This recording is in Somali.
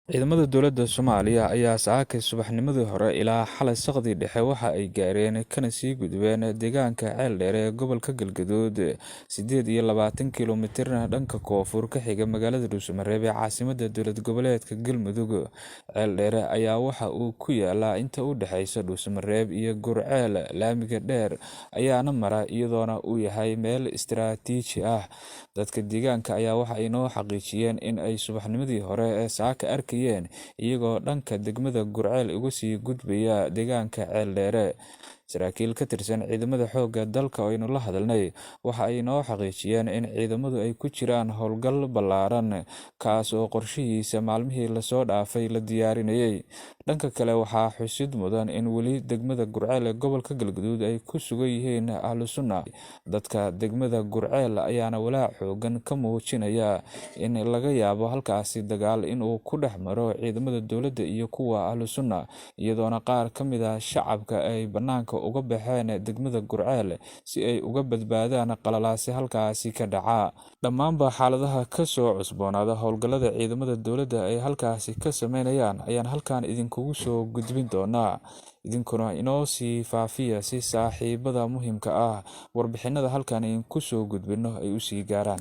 Ciidamada dowladda Soomaaliya ayaa saakay subaxnimadii hore ilaa xalay saqdi dhexe waxa ay gaareen kana sii gudbeen deegaanka Ceeldheer ee gobolka Galgaduud, 28 kiilomitir dhanka koonfur ka xiga magaalada Dhuusamareeb ee caasimadda dowlad goboleedka Galmudug. Ceeldheer ayaa waxa uu ku yaalaa inta u dhaxaysa Dhuusamareeb iyo Gurceel. Laamiga dheer ayaana mara iyadoona uu yahay meel istiraatiiji ah. Dadka deegaanka ayaa waxa ay noo xaqiijiyeen in ay subaxnimadii hore ee saaka iyagoo dhanka degmada Gurceel uga sii gudbaya deegaanka Ceeldheer. Saraakiil ka tirsan ciidamada xoogga dalka oo aynu la hadalnay waxa ay noo xaqiijiyeen in ciidamadu ay ku jiraan howlgal ballaaran kaas oo qorshihiisa maalmihii lasoo dhaafay la diyaarinayay. Dhanka kale waxaa xusid mudan in weli degmada Gurceel ee gobolka Galgaduud ay ku sugan yihiin ahlu sunna. Dadka degmada Gurceel ayaana walaac xoogan ka muujinaya in laga yaabo halkaasi dagaal inuu ku dhex maro ciidamada dowladda iyo kuwa ahlu sunna, iyadoona qaar ka mid ah shacabka ay bannaanka uga baxeen degmada Gurceel si ay uga badbaadaan qalalaasi halkaasi ka dhaca. Dhammaanba xaaladaha ka soo cusboonaada howlgallada ciidamada dowladda ay halkaasi ka sameynayaan ayaan halkan idinkugu soo gudbin doonaa, idinkuna inoo sii faafiya si saaxiibada muhiimka ah warbixinada halkan idinku soo gudbino ay u sii gaaraan.